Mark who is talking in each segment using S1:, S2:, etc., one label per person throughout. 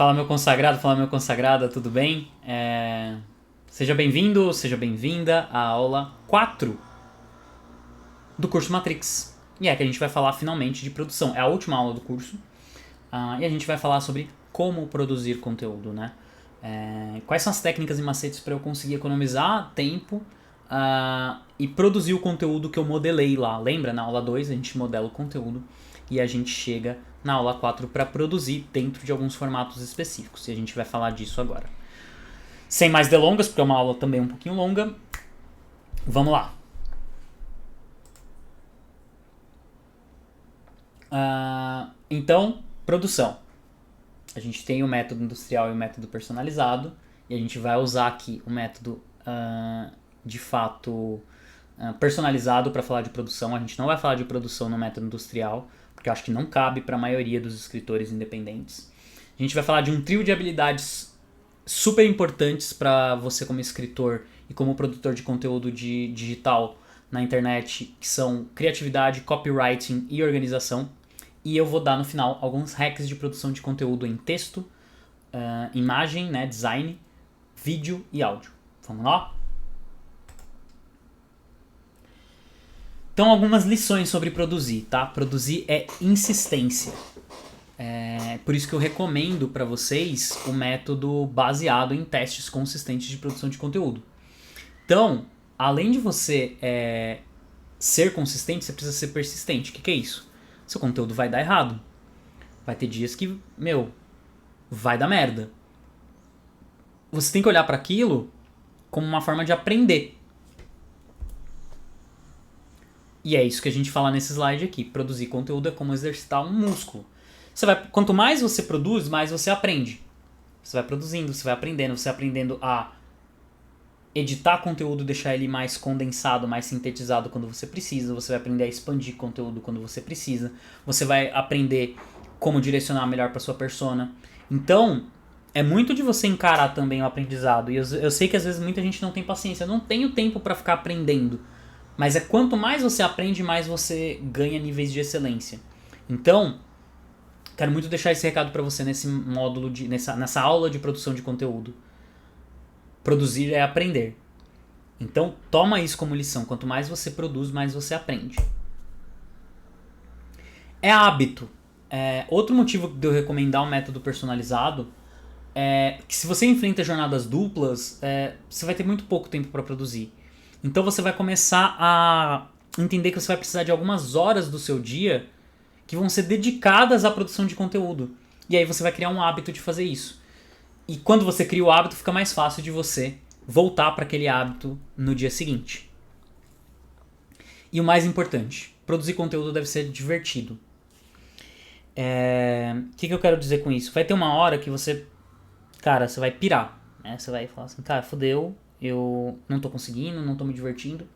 S1: Fala meu consagrada, tudo bem? Seja bem-vindo, seja bem-vinda à aula 4 do curso Matrix. E é que a gente vai falar finalmente de produção. É a última aula do curso. E a gente vai falar sobre como produzir conteúdo, né? Quais são as técnicas e macetes para eu conseguir economizar tempo e produzir o conteúdo que eu modelei lá. Lembra? Na aula 2 a gente modela o conteúdo e a gente chega na aula 4 para produzir dentro de alguns formatos específicos. E a gente vai falar disso agora. Sem mais delongas, porque é uma aula também um pouquinho longa, vamos lá. Então, produção. A gente tem o método industrial e o método personalizado, e a gente vai usar aqui o método de fato personalizado para falar de produção. A gente não vai falar de produção no método industrial, porque eu acho que não cabe para a maioria dos escritores independentes. A gente vai falar de um trio de habilidades super importantes para você como escritor e como produtor de conteúdo digital na internet, que são criatividade, copywriting e organização. E eu vou dar no final alguns hacks de produção de conteúdo em texto, imagem, né, design, vídeo e áudio. Vamos lá? Então, algumas lições sobre produzir, tá? Produzir é insistência. Por isso que eu recomendo para vocês o método baseado em testes consistentes de produção de conteúdo. Então, além de você ser consistente, você precisa ser persistente. O que é isso? Seu conteúdo vai dar errado. Vai ter dias que, vai dar merda. Você tem que olhar para aquilo como uma forma de aprender. E é isso que a gente fala nesse slide aqui. Produzir conteúdo é como exercitar um músculo. Quanto mais você produz, mais você aprende. Você vai produzindo, você vai aprendendo a editar conteúdo, deixar ele mais condensado, mais sintetizado quando você precisa. Você vai aprender a expandir conteúdo quando você precisa. Você vai aprender como direcionar melhor para sua persona. Então, é muito de você encarar também o aprendizado. E eu sei que às vezes muita gente não tem paciência. Eu não tenho tempo para ficar aprendendo. Mas quanto mais você aprende, mais você ganha níveis de excelência. Então, quero muito deixar esse recado para você nesse módulo, nessa aula de produção de conteúdo. Produzir é aprender. Então, toma isso como lição. Quanto mais você produz, mais você aprende. É hábito. Outro motivo de eu recomendar um método personalizado é que se você enfrenta jornadas duplas, você vai ter muito pouco tempo para produzir. Então você vai começar a entender que você vai precisar de algumas horas do seu dia que vão ser dedicadas à produção de conteúdo. E aí você vai criar um hábito de fazer isso. E quando você cria o hábito, fica mais fácil de você voltar para aquele hábito no dia seguinte. E o mais importante, produzir conteúdo deve ser divertido. O que eu quero dizer com isso? Vai ter uma hora que você vai pirar. Né? Você vai falar assim, cara, fodeu, eu não tô conseguindo, não tô me divertindo.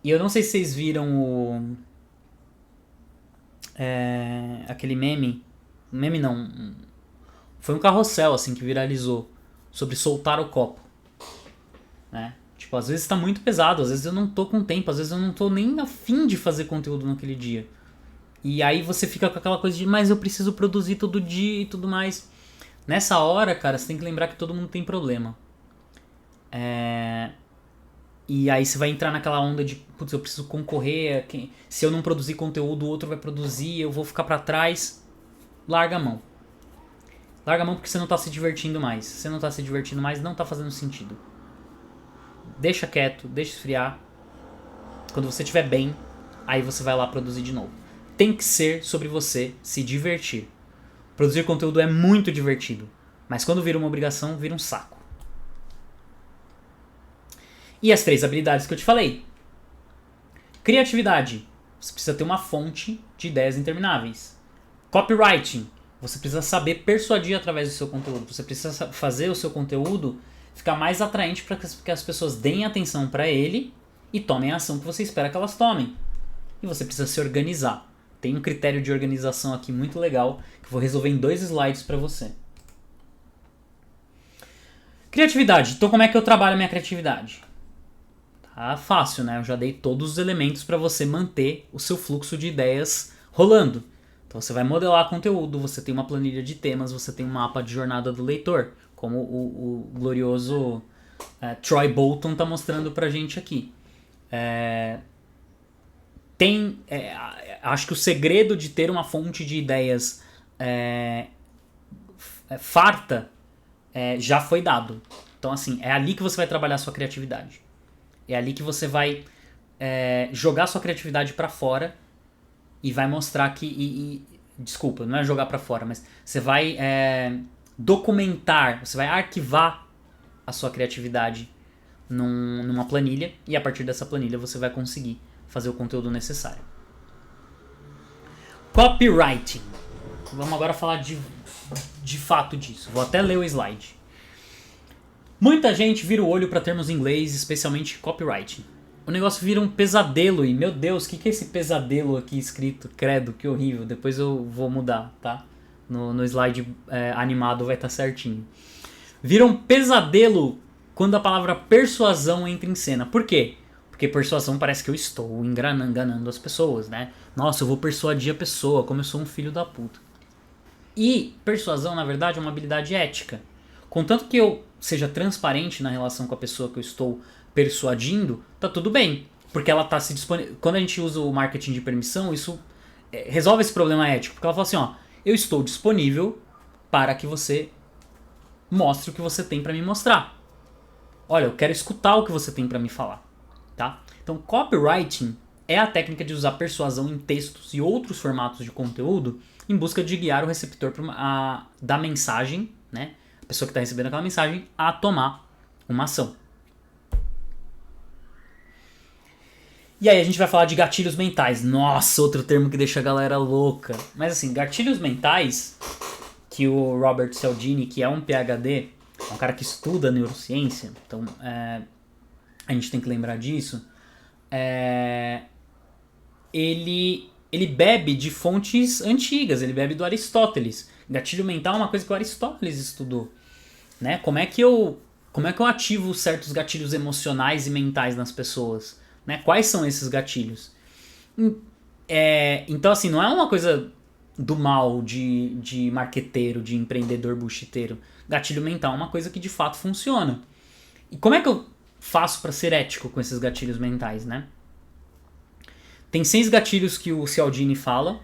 S1: E eu não sei se vocês viram aquele meme. Meme não. Foi um carrossel assim que viralizou sobre soltar o copo. Né? Tipo, às vezes tá muito pesado, às vezes eu não tô com tempo, às vezes eu não tô nem a fim de fazer conteúdo naquele dia. E aí você fica com aquela coisa de, mas eu preciso produzir todo dia e tudo mais. Nessa hora, cara, você tem que lembrar que todo mundo tem problema. E aí você vai entrar naquela onda de, putz, eu preciso concorrer, se eu não produzir conteúdo, o outro vai produzir, eu vou ficar pra trás. Larga a mão. Larga a mão porque você não tá se divertindo mais. Se você não tá se divertindo mais, não tá fazendo sentido. Deixa quieto, deixa esfriar. Quando você estiver bem, aí você vai lá produzir de novo. Tem que ser sobre você se divertir. Produzir conteúdo é muito divertido, mas quando vira uma obrigação, vira um saco. E as 3 habilidades que eu te falei. Criatividade. Você precisa ter uma fonte de ideias intermináveis. Copywriting. Você precisa saber persuadir através do seu conteúdo. Você precisa fazer o seu conteúdo ficar mais atraente para que as pessoas deem atenção para ele e tomem a ação que você espera que elas tomem. E você precisa se organizar. Tem um critério de organização aqui muito legal que eu vou resolver em 2 slides para você. Criatividade. Então, como é que eu trabalho a minha criatividade? Tá fácil, né? Eu já dei todos os elementos para você manter o seu fluxo de ideias rolando. Então você vai modelar conteúdo, você tem uma planilha de temas, você tem um mapa de jornada do leitor, como o glorioso Troy Bolton está mostrando pra gente aqui. Acho que o segredo de ter uma fonte de ideias farta já foi dado. Então, assim, é ali que você vai trabalhar a sua criatividade. É ali que você vai jogar a sua criatividade pra fora e vai mostrar que... desculpa, não é jogar pra fora, mas você vai documentar, você vai arquivar a sua criatividade numa planilha, e a partir dessa planilha você vai conseguir fazer o conteúdo necessário. Copywriting. Vamos agora falar de fato disso. Vou até ler o slide. Muita gente vira o olho para termos em inglês, especialmente copywriting. O negócio vira um pesadelo e, meu Deus, o que é esse pesadelo aqui escrito? Credo, que horrível. Depois eu vou mudar, tá? No slide animado vai estar certinho. Vira um pesadelo quando a palavra persuasão entra em cena. Por quê? Porque persuasão parece que eu estou enganando as pessoas, né? Nossa, eu vou persuadir a pessoa, como eu sou um filho da puta. E persuasão, na verdade, é uma habilidade ética. Contanto que eu seja transparente na relação com a pessoa que eu estou persuadindo, tá tudo bem. Porque ela tá se disponível. Quando a gente usa o marketing de permissão, isso resolve esse problema ético. Porque ela fala assim, ó, eu estou disponível para que você mostre o que você tem para me mostrar. Olha, eu quero escutar o que você tem para me falar. Tá? Então, copywriting é a técnica de usar persuasão em textos e outros formatos de conteúdo em busca de guiar o receptor da mensagem, né? A pessoa que está recebendo aquela mensagem, a tomar uma ação. E aí a gente vai falar de gatilhos mentais. Nossa, outro termo que deixa a galera louca. Mas assim, gatilhos mentais, que o Robert Cialdini, que é um PhD, é um cara que estuda neurociência, então a gente tem que lembrar disso, ele bebe de fontes antigas, ele bebe do Aristóteles. Gatilho mental é uma coisa que o Aristóteles estudou, né? Como é que eu ativo certos gatilhos emocionais e mentais nas pessoas, né? Quais são esses gatilhos? Então, assim, não é uma coisa do mal de marqueteiro, de empreendedor buchiteiro. Gatilho mental é uma coisa que de fato funciona. E como é que eu faço para ser ético com esses gatilhos mentais, né? Tem 6 gatilhos que o Cialdini fala,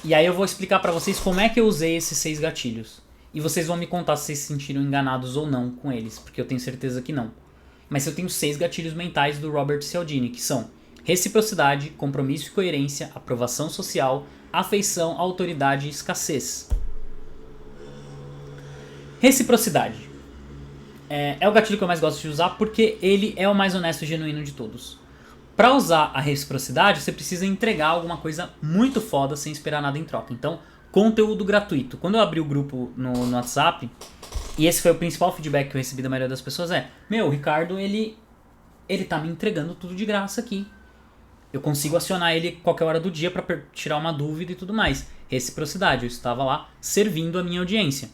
S1: e aí eu vou explicar para vocês como é que eu usei esses 6 gatilhos. E vocês vão me contar se vocês se sentiram enganados ou não com eles, porque eu tenho certeza que não. Mas eu tenho 6 gatilhos mentais do Robert Cialdini, que são reciprocidade, compromisso e coerência, aprovação social, afeição, autoridade e escassez. Reciprocidade. É o gatilho que eu mais gosto de usar porque ele é o mais honesto e genuíno de todos. Para usar a reciprocidade, você precisa entregar alguma coisa muito foda sem esperar nada em troca. Então, conteúdo gratuito. Quando eu abri o grupo no WhatsApp, e esse foi o principal feedback que eu recebi da maioria das pessoas, o Ricardo, ele tá me entregando tudo de graça aqui. Eu consigo acionar ele qualquer hora do dia para tirar uma dúvida e tudo mais. Reciprocidade, eu estava lá servindo a minha audiência.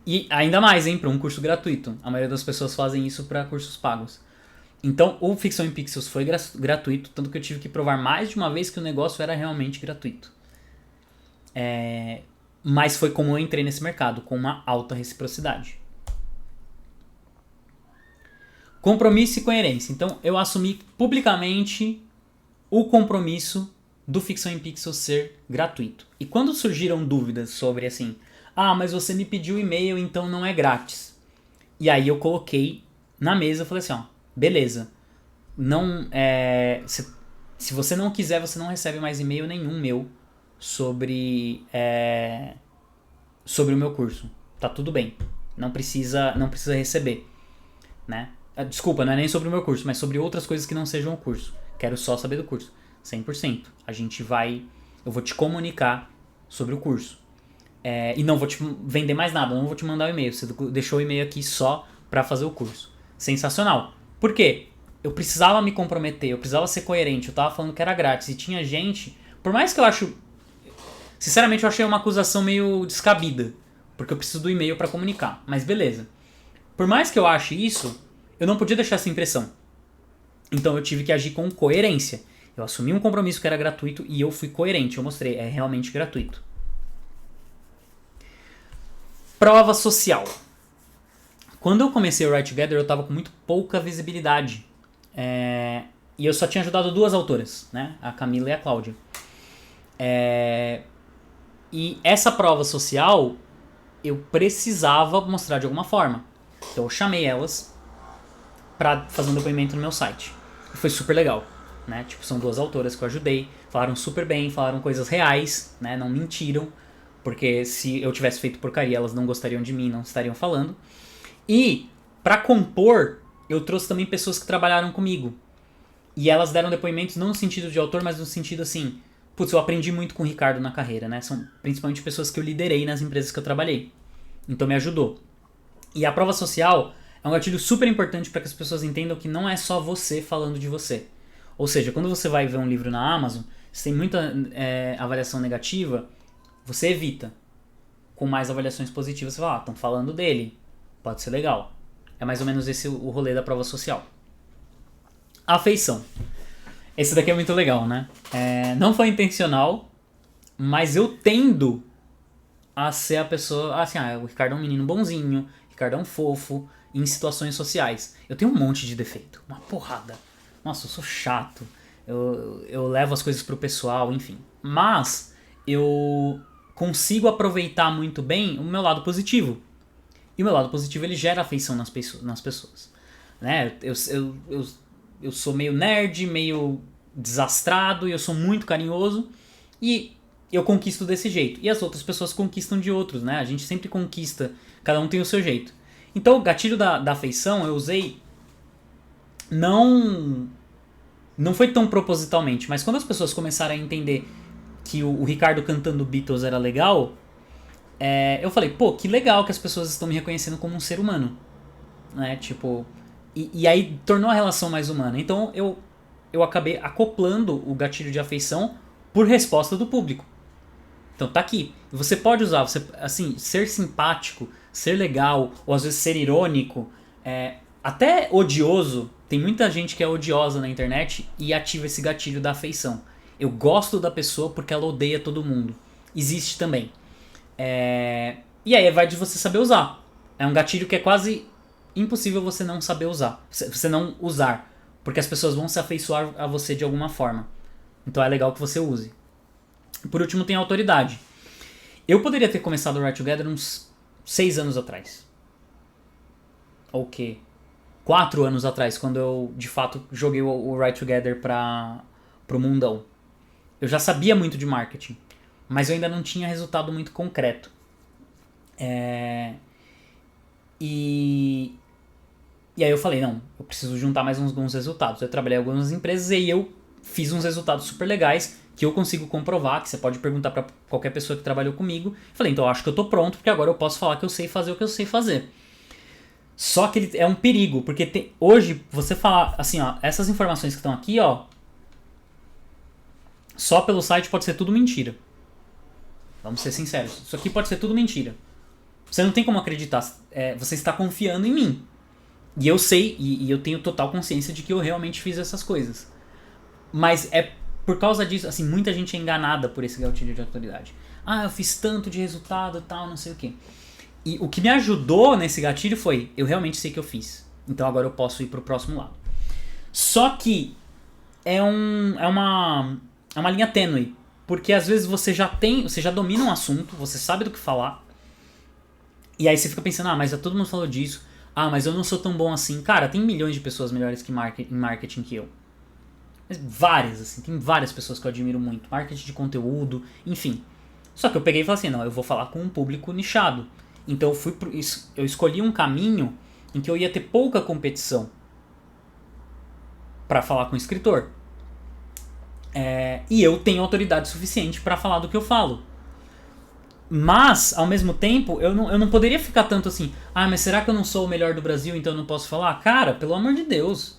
S1: E ainda mais, para um curso gratuito. A maioria das pessoas fazem isso para cursos pagos. Então, o Ficção em Pixels foi gratuito, tanto que eu tive que provar mais de uma vez que o negócio era realmente gratuito. Mas foi como eu entrei nesse mercado, com uma alta reciprocidade. Compromisso e coerência. Então, eu assumi publicamente o compromisso do Ficção em Pixels ser gratuito. E quando surgiram dúvidas sobre assim, mas você me pediu e-mail, então não é grátis. E aí eu coloquei na mesa, eu falei assim, beleza, não, se você não quiser, você não recebe mais e-mail nenhum meu sobre o meu curso. Tá tudo bem, não precisa receber, né? Desculpa, não é nem sobre o meu curso, mas sobre outras coisas que não sejam o curso. Quero só saber do curso, 100%. Eu vou te comunicar sobre o curso. E não vou te vender mais nada, não vou te mandar o e-mail. Você deixou o e-mail aqui só pra fazer o curso. Sensacional. Por quê? Eu precisava me comprometer, eu precisava ser coerente, eu tava falando que era grátis. E tinha gente, por mais que eu acho... Sinceramente, eu achei uma acusação meio descabida, porque eu preciso do e-mail pra comunicar. Mas beleza. Por mais que eu ache isso, eu não podia deixar essa impressão. Então eu tive que agir com coerência. Eu assumi um compromisso que era gratuito e eu fui coerente. Eu mostrei, é realmente gratuito. Prova social. Quando eu comecei o Write Together, eu tava com muito pouca visibilidade. E eu só tinha ajudado 2 autoras, né? A Camila e a Cláudia. E essa prova social, eu precisava mostrar de alguma forma. Então eu chamei elas pra fazer um depoimento no meu site. E foi super legal, né? Tipo, são 2 autoras que eu ajudei, falaram super bem, falaram coisas reais, né? Não mentiram, porque se eu tivesse feito porcaria, elas não gostariam de mim, não estariam falando. E, pra compor, eu trouxe também pessoas que trabalharam comigo. E elas deram depoimentos não no sentido de autor, mas no sentido assim... Putz, eu aprendi muito com o Ricardo na carreira, né? São principalmente pessoas que eu liderei nas empresas que eu trabalhei. Então me ajudou. E a prova social é um gatilho super importante para que as pessoas entendam que não é só você falando de você. Ou seja, quando você vai ver um livro na Amazon, se tem muita avaliação negativa, você evita. Com mais avaliações positivas, você fala, estão falando dele. Pode ser legal. É mais ou menos esse o rolê da prova social. Afeição. Esse daqui é muito legal, né? Não foi intencional, mas eu tendo a ser a pessoa... Assim, o Ricardo é um menino bonzinho, o Ricardo é um fofo, em situações sociais. Eu tenho um monte de defeito, uma porrada. Nossa, eu sou chato, eu levo as coisas pro pessoal, enfim. Mas eu consigo aproveitar muito bem o meu lado positivo. E o meu lado positivo, ele gera afeição nas pessoas. Né? Eu sou meio nerd, meio desastrado, e eu sou muito carinhoso, e eu conquisto desse jeito. E as outras pessoas conquistam de outros, né? A gente sempre conquista, cada um tem o seu jeito. Então o gatilho da afeição eu usei não foi tão propositalmente, mas quando as pessoas começaram a entender que o Ricardo cantando Beatles era legal, eu falei, pô, que legal que as pessoas estão me reconhecendo como um ser humano. Né? Tipo... E aí tornou a relação mais humana. Então eu acabei acoplando o gatilho de afeição por resposta do público. Então tá aqui. Você pode usar, assim, ser simpático, ser legal, ou às vezes ser irônico, até odioso. Tem muita gente que é odiosa na internet e ativa esse gatilho da afeição. Eu gosto da pessoa porque ela odeia todo mundo. Existe também. E aí vai de você saber usar. É um gatilho que é quase impossível você não saber usar. Você não usar. Porque as pessoas vão se afeiçoar a você de alguma forma. Então é legal que você use. Por último tem a autoridade. Eu poderia ter começado o Write Together uns 6 anos atrás. Ou que 4 anos atrás, quando eu de fato joguei o Write Together pro mundão. Eu já sabia muito de marketing, mas eu ainda não tinha resultado muito concreto. E aí eu falei, não, eu preciso juntar mais alguns resultados. Eu trabalhei em algumas empresas e eu fiz uns resultados super legais que eu consigo comprovar, que você pode perguntar pra qualquer pessoa que trabalhou comigo. Falei, então eu acho que eu tô pronto, porque agora eu posso falar que eu sei fazer o que eu sei fazer. Só que é um perigo, porque hoje você falar assim, ó, essas informações que estão aqui, ó, só pelo site pode ser tudo mentira. Vamos ser sinceros, isso aqui pode ser tudo mentira. Você não tem como acreditar, você está confiando em mim. E eu sei, e eu tenho total consciência de que eu realmente fiz essas coisas. Mas é por causa disso, assim, muita gente é enganada por esse gatilho de autoridade. Eu fiz tanto de resultado e tal, não sei o quê. E o que me ajudou nesse gatilho foi, eu realmente sei que eu fiz. Então agora eu posso ir pro próximo lado. Só que é uma linha tênue. Porque às vezes você já domina um assunto, você sabe do que falar. E aí você fica pensando, mas todo mundo falou disso. Mas eu não sou tão bom assim. Cara, tem milhões de pessoas melhores em marketing que eu. Várias, assim. Tem várias pessoas que eu admiro muito. Marketing de conteúdo, enfim. Só que eu peguei e falei assim, não, eu vou falar com um público nichado. Então eu escolhi um caminho em que eu ia ter pouca competição para falar com o escritor. E eu tenho autoridade suficiente para falar do que eu falo. Mas, ao mesmo tempo, eu não poderia ficar tanto assim, mas será que eu não sou o melhor do Brasil, então eu não posso falar? Cara, pelo amor de Deus.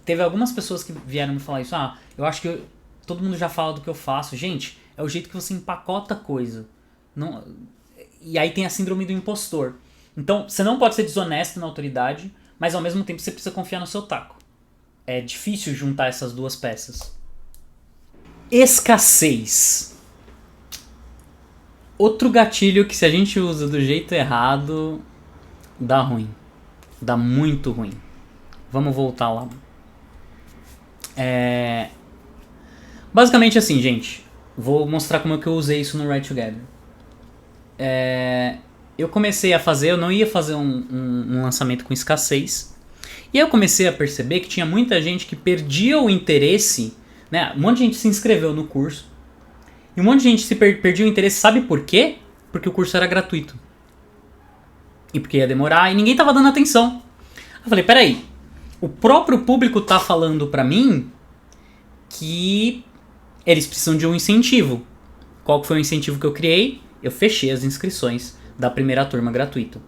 S1: Teve algumas pessoas que vieram me falar isso, eu acho que todo mundo já fala do que eu faço. Gente, é o jeito que você empacota coisa. E aí tem a síndrome do impostor. Então, você não pode ser desonesto na autoridade, mas ao mesmo tempo você precisa confiar no seu taco. é difícil juntar essas duas peças. Escassez. Outro gatilho que, se a gente usa do jeito errado, dá ruim. Dá muito ruim. Vamos voltar lá. Basicamente assim, gente. Vou mostrar como é que eu usei isso no Write Together. Eu comecei a fazer, eu não ia fazer um lançamento com escassez. E aí eu comecei a perceber que tinha muita gente que perdia o interesse, né? Um monte de gente se inscreveu no curso. E um monte de gente perdia o interesse, sabe por quê? Porque o curso era gratuito. E porque ia demorar e ninguém tava dando atenção. Eu falei, peraí, o próprio público tá falando pra mim que eles precisam de um incentivo. Qual que foi o incentivo que eu criei? Eu fechei as inscrições da primeira turma gratuita.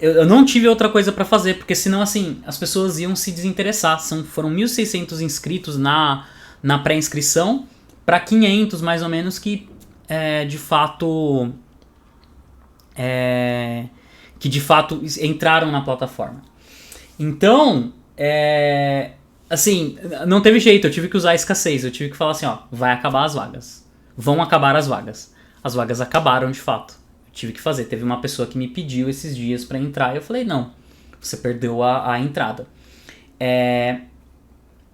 S1: Eu não tive outra coisa pra fazer, porque senão assim, as pessoas iam se desinteressar. Foram 1.600 inscritos na pré-inscrição para 500 mais ou menos que de fato entraram na plataforma. Então, assim, não teve jeito, eu tive que usar a escassez, eu tive que falar assim, ó, vai acabar as vagas. Vão acabar as vagas. As vagas acabaram de fato. Eu tive que fazer. Teve uma pessoa que me pediu esses dias pra entrar e eu falei, não, você perdeu a entrada.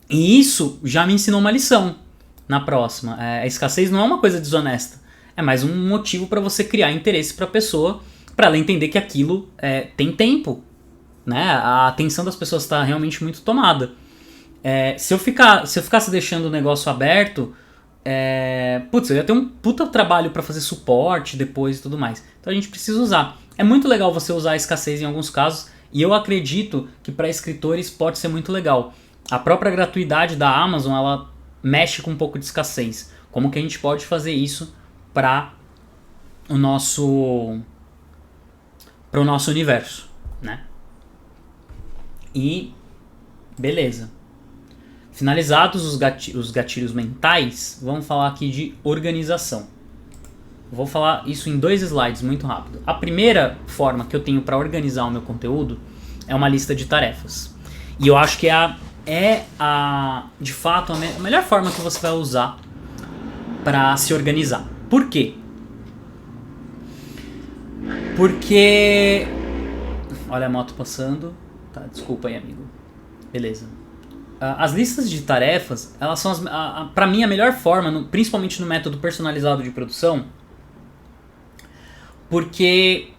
S1: E isso já me ensinou uma lição na próxima. A escassez não é uma coisa desonesta. É mais um motivo pra você criar interesse pra pessoa, pra ela entender que aquilo tem tempo. Né? A atenção das pessoas está realmente muito tomada. Se eu ficasse deixando o negócio aberto, eu ia ter um puta trabalho para fazer suporte depois e tudo mais. Então a gente precisa usar. É muito legal você usar a escassez em alguns casos, e eu acredito que para escritores pode ser muito legal. A própria gratuidade da Amazon, ela mexe com um pouco de escassez. Como que a gente pode fazer isso para o nosso universo, né? E beleza. Finalizados os gatilhos mentais, vamos falar aqui de organização. Vou falar isso em 2 slides muito rápido. A primeira forma que eu tenho para organizar o meu conteúdo é uma lista de tarefas. E eu acho que de fato a melhor forma que você vai usar para se organizar. Por quê? Porque... Olha a moto passando. Tá, desculpa aí, amigo. Beleza. As listas de tarefas, elas são, pra mim, a melhor forma, principalmente no método personalizado de produção, porque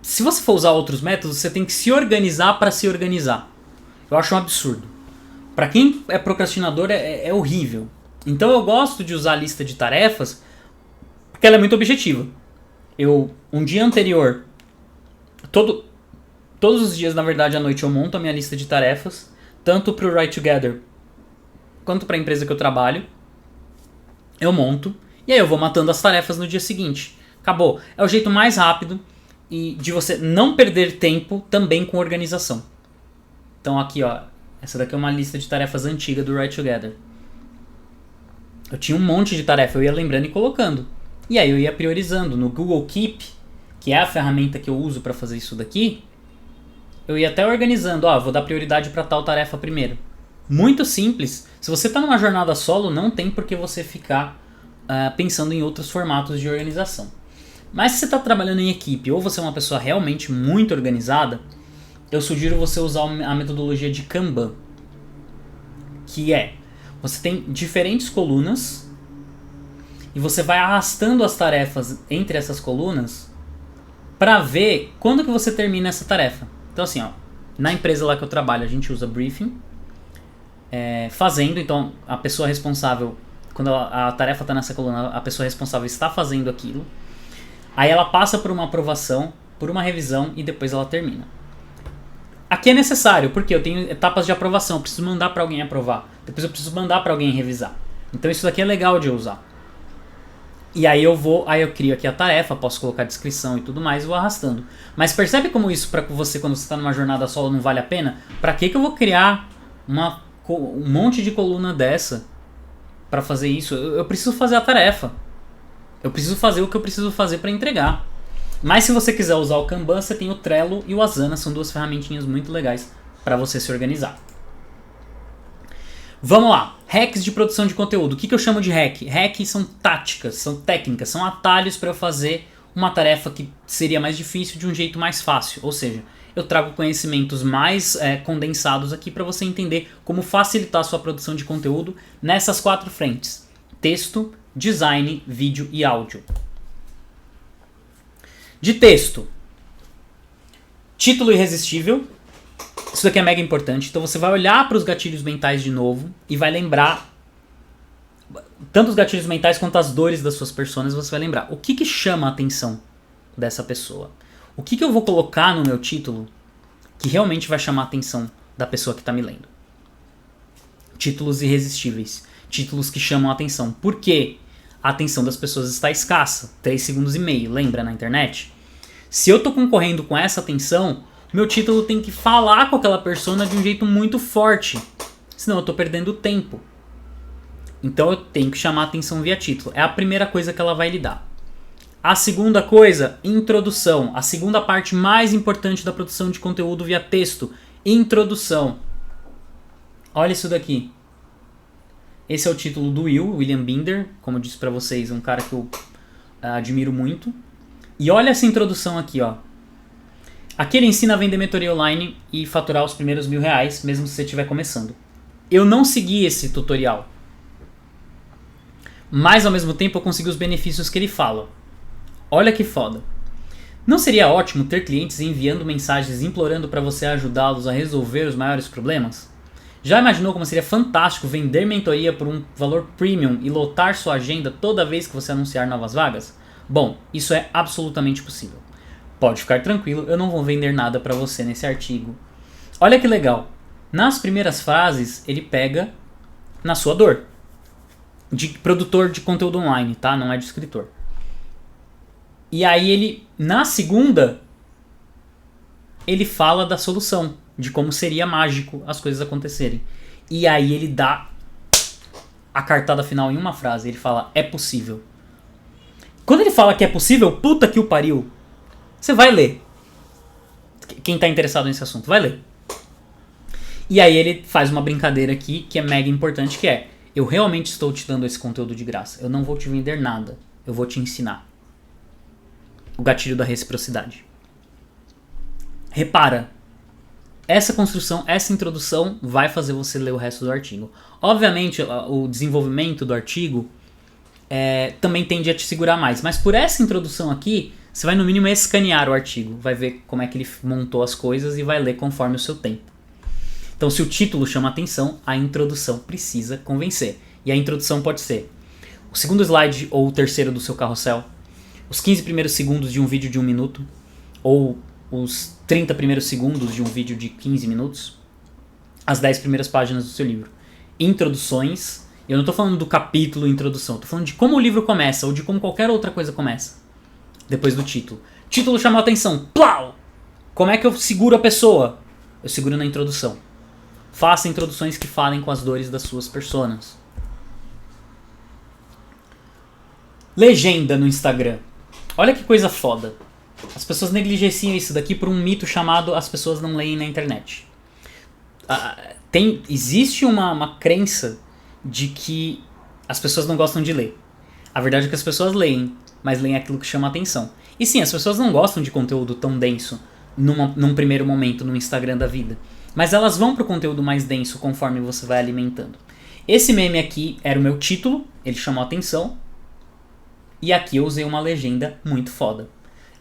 S1: se você for usar outros métodos, você tem que se organizar para se organizar. Eu acho um absurdo. Pra quem é procrastinador, é horrível. Então eu gosto de usar a lista de tarefas porque ela é muito objetiva. Um dia anterior, todos os dias, na verdade, à noite, eu monto a minha lista de tarefas, tanto para o Write Together quanto para a empresa que eu trabalho. Eu monto e aí eu vou matando as tarefas no dia seguinte. Acabou. É o jeito mais rápido e de você não perder tempo também com organização. Então aqui, ó, essa daqui é uma lista de tarefas antiga do Write Together. Eu tinha um monte de tarefa, eu ia lembrando e colocando. E aí eu ia priorizando. No Google Keep, que é a ferramenta que eu uso para fazer isso daqui, eu ia até organizando, vou dar prioridade para tal tarefa primeiro. Muito simples. Se você está numa jornada solo, não tem por que você ficar pensando em outros formatos de organização. Mas se você está trabalhando em equipe ou você é uma pessoa realmente muito organizada, eu sugiro você usar a metodologia de Kanban. Que você tem diferentes colunas e você vai arrastando as tarefas entre essas colunas para ver quando que você termina essa tarefa. Então assim, na empresa lá que eu trabalho, a gente usa briefing, então a pessoa responsável, quando a tarefa está nessa coluna, a pessoa responsável está fazendo aquilo, aí ela passa por uma aprovação, por uma revisão e depois ela termina. Aqui é necessário, porque eu tenho etapas de aprovação, eu preciso mandar para alguém aprovar, depois eu preciso mandar para alguém revisar. Então isso daqui é legal de usar. E aí eu crio aqui a tarefa, posso colocar descrição e tudo mais e vou arrastando. Mas percebe como isso para você, quando você está numa jornada solo, não vale a pena? Para que eu vou criar um monte de coluna dessa para fazer isso? Eu preciso fazer a tarefa. Eu preciso fazer o que eu preciso fazer para entregar. Mas se você quiser usar o Kanban, você tem o Trello e o Asana, são 2 ferramentinhas muito legais para você se organizar. Vamos lá. Hacks de produção de conteúdo. O que eu chamo de hack? Hack são táticas, são técnicas, são atalhos para eu fazer uma tarefa que seria mais difícil de um jeito mais fácil. Ou seja, eu trago conhecimentos mais condensados aqui para você entender como facilitar a sua produção de conteúdo nessas 4 frentes: texto, design, vídeo e áudio. De texto, título irresistível. Isso daqui é mega importante. Então você vai olhar para os gatilhos mentais de novo e vai lembrar tanto os gatilhos mentais quanto as dores das suas personas. Você vai lembrar o que chama a atenção dessa pessoa. O que eu vou colocar no meu título que realmente vai chamar a atenção da pessoa que está me lendo. Títulos irresistíveis. Títulos que chamam a atenção. Por quê? A atenção das pessoas está escassa. 3 segundos e meio, lembra na internet? Se eu estou concorrendo com essa atenção, meu título tem que falar com aquela persona de um jeito muito forte. Senão eu estou perdendo tempo. Então eu tenho que chamar a atenção via título. É a primeira coisa que ela vai lhe dar. A segunda coisa, introdução. A segunda parte mais importante da produção de conteúdo via texto. Introdução. Olha isso daqui. Esse é o título do William Binder. Como eu disse pra vocês, um cara que eu admiro muito. E olha essa introdução aqui, ó. Aqui ele ensina a vender mentoria online e faturar os primeiros R$1.000, mesmo se você estiver começando. Eu não segui esse tutorial. Mas ao mesmo tempo eu consegui os benefícios que ele fala. Olha que foda. Não seria ótimo ter clientes enviando mensagens implorando para você ajudá-los a resolver os maiores problemas? Já imaginou como seria fantástico vender mentoria por um valor premium e lotar sua agenda toda vez que você anunciar novas vagas? Bom, isso é absolutamente possível. Pode ficar tranquilo, eu não vou vender nada para você nesse artigo. Olha que legal. Nas primeiras frases, ele pega na sua dor. De produtor de conteúdo online, tá? Não é de escritor. E aí ele, na segunda, ele fala da solução, de como seria mágico as coisas acontecerem. E aí ele dá a cartada final em uma frase, ele fala, é possível. Quando ele fala que é possível, puta que o pariu, você vai ler. Quem tá interessado nesse assunto, vai ler. E aí ele faz uma brincadeira aqui, que é mega importante, que é, eu realmente estou te dando esse conteúdo de graça, eu não vou te vender nada, eu vou te ensinar. O gatilho da reciprocidade. Repara, essa construção, essa introdução vai fazer você ler o resto do artigo. Obviamente, o desenvolvimento do artigo também tende a te segurar mais, mas por essa introdução aqui, você vai no mínimo escanear o artigo, vai ver como é que ele montou as coisas e vai ler conforme o seu tempo. Então, se o título chama atenção, a introdução precisa convencer. E a introdução pode ser o segundo slide ou o terceiro do seu carrossel, os 15 primeiros segundos de um vídeo de 1 minuto, ou os 30 primeiros segundos de um vídeo de 15 minutos, as 10 primeiras páginas do seu livro. Introduções, eu não estou falando do capítulo introdução, estou falando de como o livro começa, ou de como qualquer outra coisa começa, depois do título. Título chamou a atenção, plau! Como é que eu seguro a pessoa? Eu seguro na introdução. Faça introduções que falem com as dores das suas personas. Legenda no Instagram. Olha que coisa foda. As pessoas negligenciam isso daqui por um mito chamado as pessoas não leem na internet. Existe uma crença de que as pessoas não gostam de ler. A verdade é que as pessoas leem, mas leem aquilo que chama a atenção. E sim, as pessoas não gostam de conteúdo tão denso num primeiro momento no Instagram da vida. Mas elas vão pro conteúdo mais denso conforme você vai alimentando. Esse meme aqui era o meu título, ele chamou a atenção. E aqui eu usei uma legenda muito foda.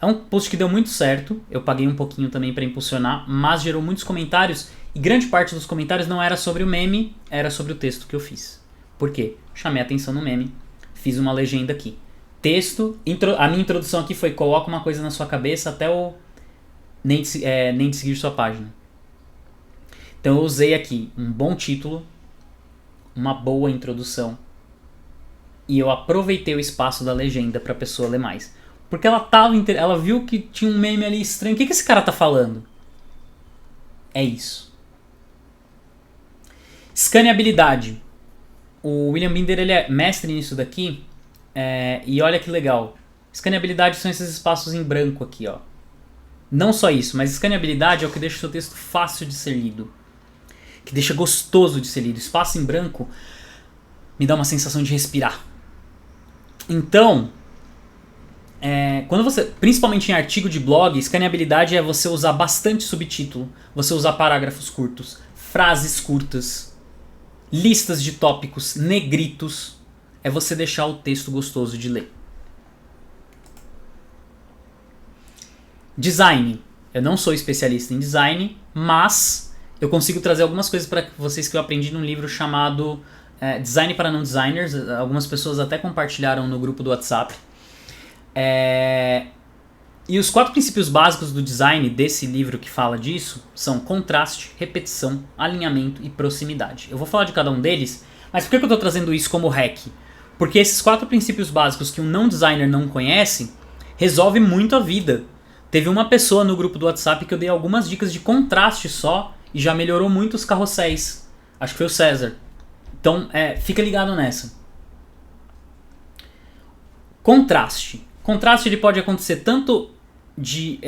S1: É um post que deu muito certo, eu paguei um pouquinho também para impulsionar, mas gerou muitos comentários, e grande parte dos comentários não era sobre o meme, era sobre o texto que eu fiz. Por quê? Chamei a atenção no meme, fiz uma legenda aqui. Texto, a minha introdução aqui foi coloca uma coisa na sua cabeça até o nem de seguir sua página. Então eu usei aqui um bom título, uma boa introdução, e eu aproveitei o espaço da legenda para a pessoa ler mais. Porque ela viu que tinha um meme ali estranho. O que esse cara tá falando? É isso. Escaneabilidade. O William Binder ele é mestre nisso daqui. E olha que legal. Escaneabilidade são esses espaços em branco aqui, ó. Não só isso, mas escaneabilidade é o que deixa o seu texto fácil de ser lido. que deixa gostoso de ser lido. Espaço em branco me dá uma sensação de respirar. Então, quando você, principalmente em artigo de blog, escaneabilidade é você usar bastante subtítulo, você usar parágrafos curtos, frases curtas, listas de tópicos, negritos, é você deixar o texto gostoso de ler. Design. Eu não sou especialista em design, mas eu consigo trazer algumas coisas para vocês que eu aprendi num livro chamado Design para Não Designers. Algumas pessoas até compartilharam no grupo do WhatsApp. E os 4 princípios básicos do design desse livro que fala disso são contraste, repetição, alinhamento e proximidade. Eu vou falar de cada um deles, mas por que eu estou trazendo isso como hack? Porque esses 4 princípios básicos que um não designer não conhece resolve muito a vida. Teve uma pessoa no grupo do WhatsApp que eu dei algumas dicas de contraste só e já melhorou muito os carrosséis. Acho que foi o César. Então, fica ligado nessa. Contraste. Contraste ele pode acontecer tanto de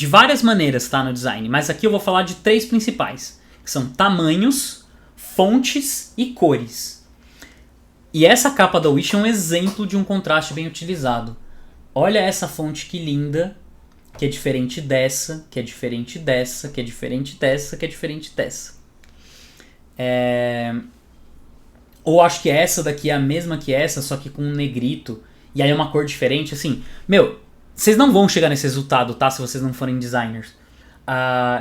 S1: várias maneiras, tá, no design. Mas aqui eu vou falar de 3 principais. Que são tamanhos, fontes e cores. E essa capa da Wish é um exemplo de um contraste bem utilizado. Olha essa fonte que linda, que é diferente dessa, que é diferente dessa, que é diferente dessa, que é diferente dessa. Ou acho que essa daqui é a mesma que essa, só que com um negrito. E aí é uma cor diferente, assim. Vocês não vão chegar nesse resultado, tá? Se vocês não forem designers.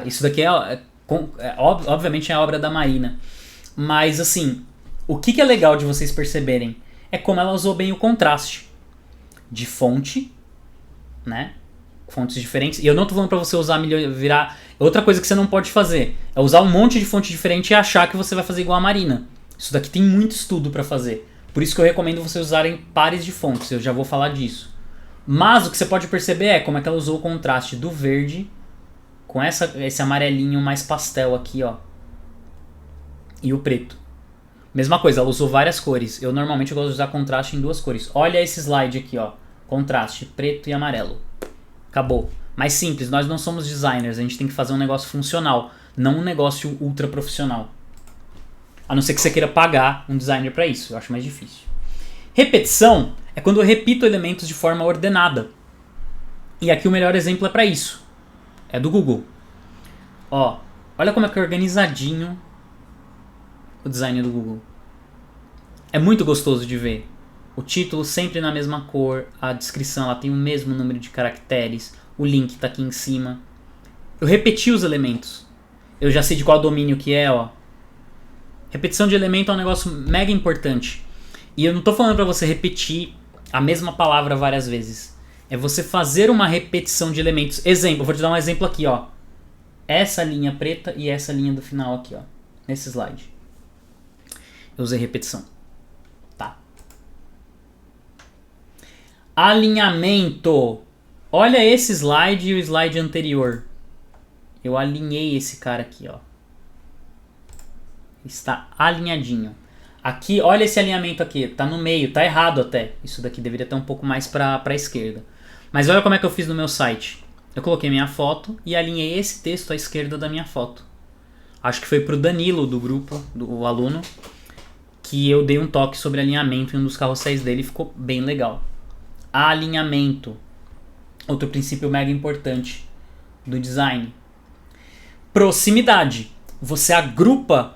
S1: Isso daqui obviamente é a obra da Marina. Mas, assim, o que é legal de vocês perceberem é como ela usou bem o contraste de fonte, né? Fontes diferentes. E eu não tô falando pra você virar... Outra coisa que você não pode fazer é usar um monte de fonte diferente e achar que você vai fazer igual a Marina. Isso daqui tem muito estudo pra fazer. Por isso que eu recomendo vocês usarem pares de fontes. Eu já vou falar disso. Mas o que você pode perceber é como é que ela usou o contraste do verde com esse amarelinho mais pastel aqui, ó. E o preto. Mesma coisa, ela usou várias cores. Eu normalmente gosto de usar contraste em 2 cores. Olha esse slide aqui, ó. Contraste, preto e amarelo. Acabou. Mais simples, nós não somos designers, a gente tem que fazer um negócio funcional, não um negócio ultra profissional. A não ser que você queira pagar um designer para isso, eu acho mais difícil. Repetição é quando eu repito elementos de forma ordenada. E aqui o melhor exemplo é para isso. É do Google. Ó, olha como é que é organizadinho o design do Google. É muito gostoso de ver. O título sempre na mesma cor, a descrição ela tem o mesmo número de caracteres, o link está aqui em cima. Eu repeti os elementos. Eu já sei de qual domínio que é, ó. Repetição de elemento é um negócio mega importante. E eu não estou falando para você repetir a mesma palavra várias vezes. É você fazer uma repetição de elementos. Exemplo, eu vou te dar um exemplo aqui, ó. Essa linha preta e essa linha do final aqui, ó. Nesse slide. Eu usei repetição. Tá. Alinhamento. Olha esse slide e o slide anterior. Eu alinhei esse cara aqui, ó. Está alinhadinho. Aqui, olha esse alinhamento aqui. Tá no meio, tá errado até. Isso daqui deveria estar um pouco mais pra esquerda. Mas olha como é que eu fiz no meu site. Eu coloquei minha foto e alinhei esse texto à esquerda da minha foto. Acho que foi pro Danilo do grupo, do aluno, que eu dei um toque sobre alinhamento em um dos carrosséis dele e ficou bem legal. Alinhamento. Outro princípio mega importante do design. Proximidade. Você agrupa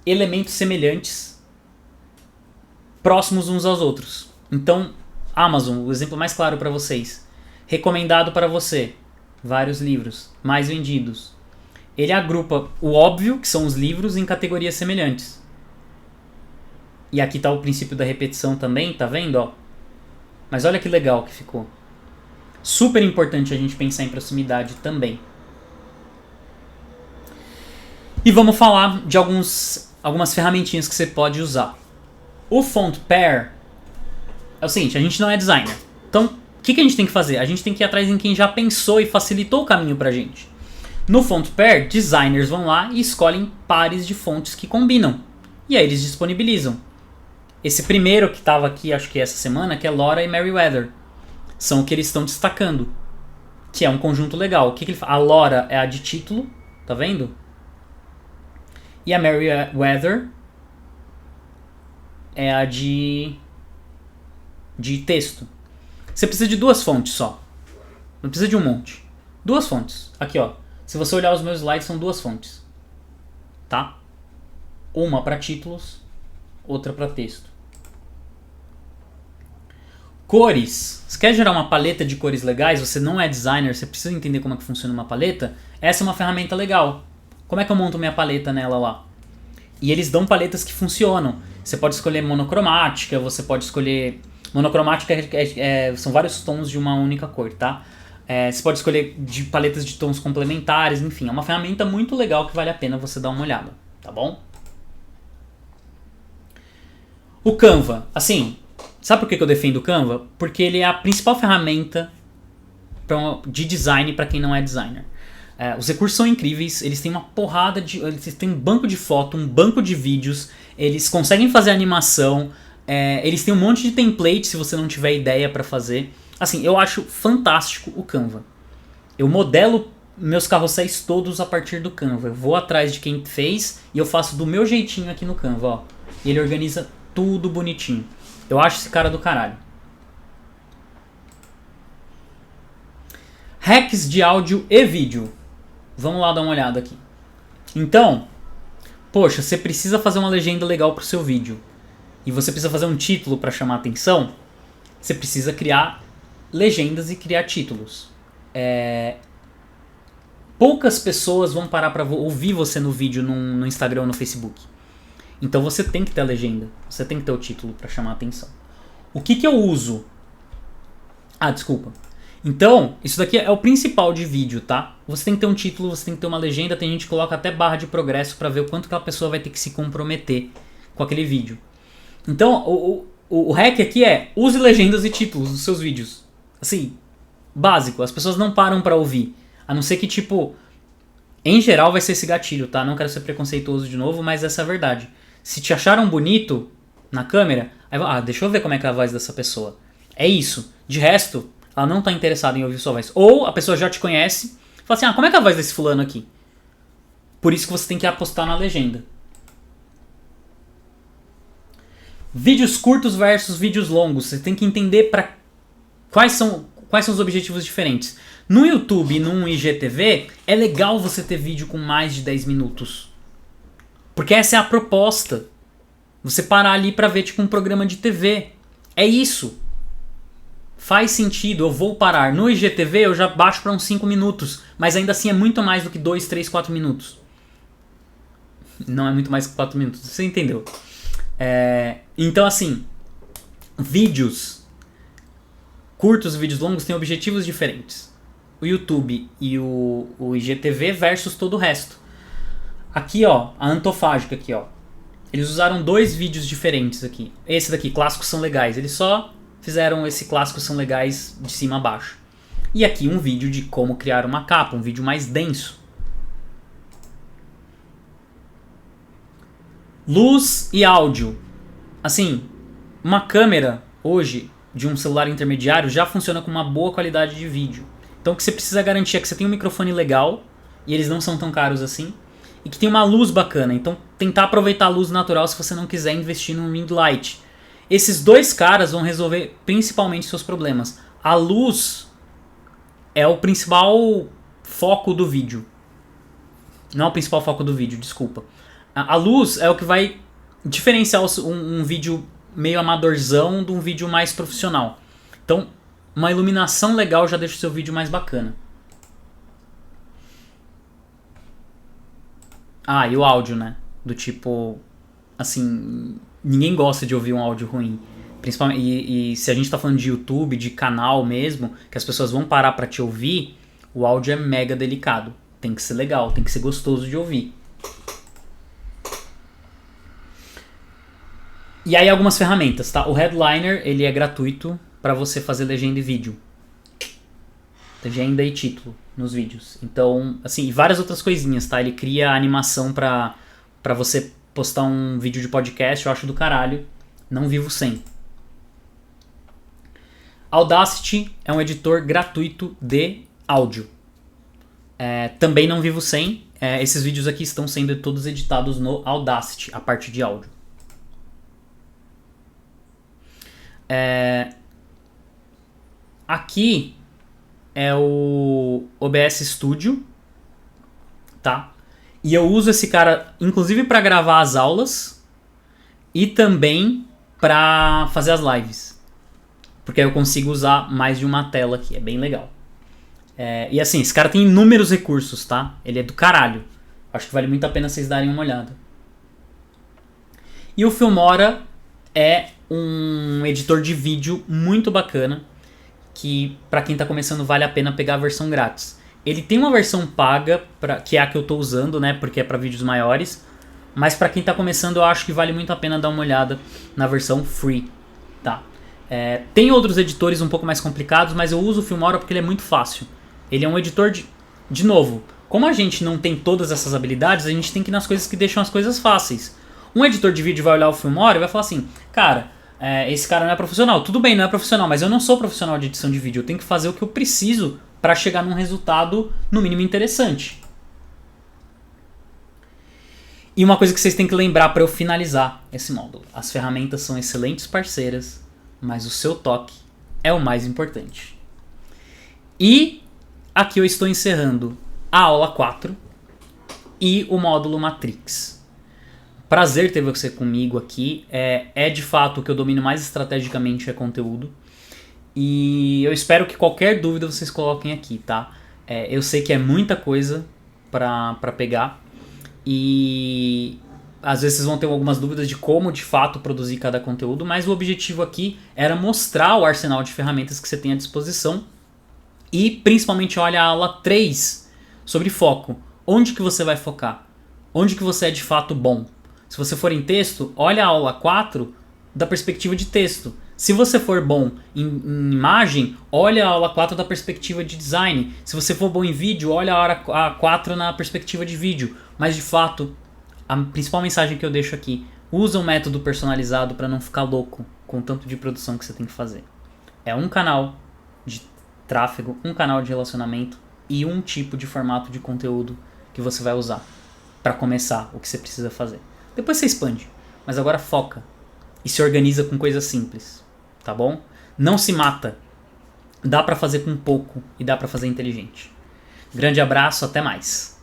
S1: elementos semelhantes próximos uns aos outros. Então, Amazon, o exemplo mais claro para vocês. Recomendado para você. Vários livros. Mais vendidos. Ele agrupa o óbvio, que são os livros, em categorias semelhantes. E aqui está o princípio da repetição também, tá vendo? Ó? Mas olha que legal que ficou. Super importante a gente pensar em proximidade também. E vamos falar de algumas ferramentinhas que você pode usar. O Font Pair é o seguinte, a gente não é designer. Então, o que a gente tem que fazer? A gente tem que ir atrás em quem já pensou e facilitou o caminho pra gente. No Font Pair, designers vão lá e escolhem pares de fontes que combinam. E aí eles disponibilizam. Esse primeiro que estava aqui, acho que essa semana, que é Laura e Merriweather. São o que eles estão destacando. Que é um conjunto legal. O que ele faz? A Laura é a de título, tá vendo? E a Merriweather é a de texto. Você precisa de 2 fontes só. Não precisa de um monte. 2 fontes. Aqui, ó. Se você olhar os meus slides, são 2 fontes. Tá? Uma para títulos, outra para texto. Cores. Você quer gerar uma paleta de cores legais? Você não é designer, você precisa entender como é que funciona uma paleta? Essa é uma ferramenta legal. Como é que eu monto minha paleta nela lá? E eles dão paletas que funcionam. Você pode escolher monocromática, você pode escolher... Monocromática são vários tons de uma única cor, tá? Você pode escolher de paletas de tons complementares, enfim. É uma ferramenta muito legal que vale a pena você dar uma olhada, tá bom? O Canva, assim... Sabe por que eu defendo o Canva? Porque ele é a principal ferramenta de design para quem não é designer. Os recursos são incríveis, eles têm uma porrada de... Eles têm um banco de foto, um banco de vídeos, eles conseguem fazer animação, eles têm um monte de template se você não tiver ideia para fazer. Assim, eu acho fantástico o Canva. Eu modelo meus carrosséis todos a partir do Canva. Eu vou atrás de quem fez e eu faço do meu jeitinho aqui no Canva, ó. E ele organiza tudo bonitinho. Eu acho esse cara do caralho. Hacks de áudio e vídeo. Vamos lá dar uma olhada aqui. Então, poxa, você precisa fazer uma legenda legal pro seu vídeo. E você precisa fazer um título para chamar a atenção. Você precisa criar legendas e criar títulos. Poucas pessoas vão parar para ouvir você no vídeo no Instagram ou no Facebook. Então você tem que ter a legenda, você tem que ter o título para chamar a atenção. O que eu uso? Desculpa. Então, isso daqui é o principal de vídeo, tá? Você tem que ter um título, você tem que ter uma legenda, tem gente que coloca até barra de progresso para ver o quanto que a pessoa vai ter que se comprometer com aquele vídeo. Então, o hack aqui é use legendas e títulos dos seus vídeos. Assim, básico, as pessoas não param para ouvir. A não ser que, tipo, em geral vai ser esse gatilho, tá? Não quero ser preconceituoso de novo, mas essa é a verdade. Se te acharam bonito na câmera, aí, deixa eu ver como é que é a voz dessa pessoa. É isso. De resto, ela não tá interessada em ouvir sua voz. Ou a pessoa já te conhece, fala assim, como é que é a voz desse fulano aqui? Por isso que você tem que apostar na legenda. Vídeos curtos versus vídeos longos. Você tem que entender quais são os objetivos diferentes. No YouTube e no IGTV, é legal você ter vídeo com mais de 10 minutos. Porque essa é a proposta. Você parar ali pra ver tipo um programa de TV. É isso. Faz sentido, eu vou parar. No IGTV eu já baixo pra uns 5 minutos. Mas ainda assim é muito mais do que 2, 3, 4 minutos. Não é muito mais que 4 minutos. Você entendeu? Então assim, vídeos curtos e vídeos longos têm objetivos diferentes. O YouTube e o IGTV versus todo o resto. Aqui, ó, a Antofágica aqui, ó. Eles usaram 2 vídeos diferentes aqui. Esse daqui, clássicos são legais. Eles só fizeram esse clássicos são legais de cima a baixo. E aqui um vídeo de como criar uma capa, um vídeo mais denso. Luz e áudio. Assim, uma câmera hoje de um celular intermediário já funciona com uma boa qualidade de vídeo. Então o que você precisa garantir é que você tem um microfone legal, e eles não são tão caros assim, e que tem uma luz bacana. Então tentar aproveitar a luz natural se você não quiser investir num ring light. Esses 2 caras vão resolver principalmente seus problemas. A luz é o principal foco do vídeo. Não é o principal foco do vídeo, desculpa. A luz é o que vai diferenciar um vídeo meio amadorzão de um vídeo mais profissional. Então, uma iluminação legal já deixa o seu vídeo mais bacana. E o áudio, né? Do tipo, assim, ninguém gosta de ouvir um áudio ruim. Principalmente, e se a gente tá falando de YouTube, de canal mesmo, que as pessoas vão parar pra te ouvir, o áudio é mega delicado. Tem que ser legal, tem que ser gostoso de ouvir. E aí algumas ferramentas, tá? O Headliner, ele é gratuito para você fazer legenda e vídeo. Legenda e título nos vídeos. Então, assim, e várias outras coisinhas, tá? Ele cria animação pra você postar um vídeo de podcast, eu acho do caralho. Não vivo sem. Audacity é um editor gratuito de áudio. Também não vivo sem. esses vídeos aqui estão sendo todos editados no Audacity, a parte de áudio. Aqui é o OBS Studio, tá? E eu uso esse cara, inclusive, para gravar as aulas e também para fazer as lives. Porque aí eu consigo usar mais de uma tela aqui, é bem legal. E assim, esse cara tem inúmeros recursos, tá? Ele é do caralho. Acho que vale muito a pena vocês darem uma olhada. E o Filmora é um editor de vídeo muito bacana, que pra quem tá começando vale a pena pegar a versão grátis. Ele tem uma versão paga, que é a que eu tô usando, né? Porque é pra vídeos maiores. Mas pra quem tá começando eu acho que vale muito a pena dar uma olhada na versão free, tá? Tem outros editores um pouco mais complicados, mas eu uso o Filmora porque ele é muito fácil. Ele é um editor de novo, como a gente não tem todas essas habilidades, a gente tem que ir nas coisas que deixam as coisas fáceis. Um editor de vídeo vai olhar o Filmora e vai falar assim, cara, esse cara não é profissional. Tudo bem, não é profissional, mas eu não sou profissional de edição de vídeo. Eu tenho que fazer o que eu preciso para chegar num resultado, no mínimo, interessante. E uma coisa que vocês têm que lembrar para eu finalizar esse módulo. As ferramentas são excelentes parceiras, mas o seu toque é o mais importante. E aqui eu estou encerrando a aula 4 e o módulo Matrix. Prazer ter você comigo aqui. De fato o que eu domino mais estrategicamente é conteúdo. E eu espero que qualquer dúvida vocês coloquem aqui, tá? Eu sei que é muita coisa para pegar. E às vezes vocês vão ter algumas dúvidas de como de fato produzir cada conteúdo. Mas o objetivo aqui era mostrar o arsenal de ferramentas que você tem à disposição. E principalmente olha a aula 3 sobre foco. Onde que você vai focar? Onde que você é de fato bom? Se você for em texto, olha a aula 4 da perspectiva de texto. Se você for bom em imagem, olha a aula 4 da perspectiva de design. Se você for bom em vídeo, olha a 4 na perspectiva de vídeo. Mas de fato, a principal mensagem que eu deixo aqui, usa um método personalizado para não ficar louco com o tanto de produção que você tem que fazer. É um canal de tráfego, um canal de relacionamento e um tipo de formato de conteúdo que você vai usar para começar o que você precisa fazer. Depois você expande, mas agora foca e se organiza com coisas simples, tá bom? Não se mata. Dá para fazer com pouco e dá para fazer inteligente. Grande abraço, até mais.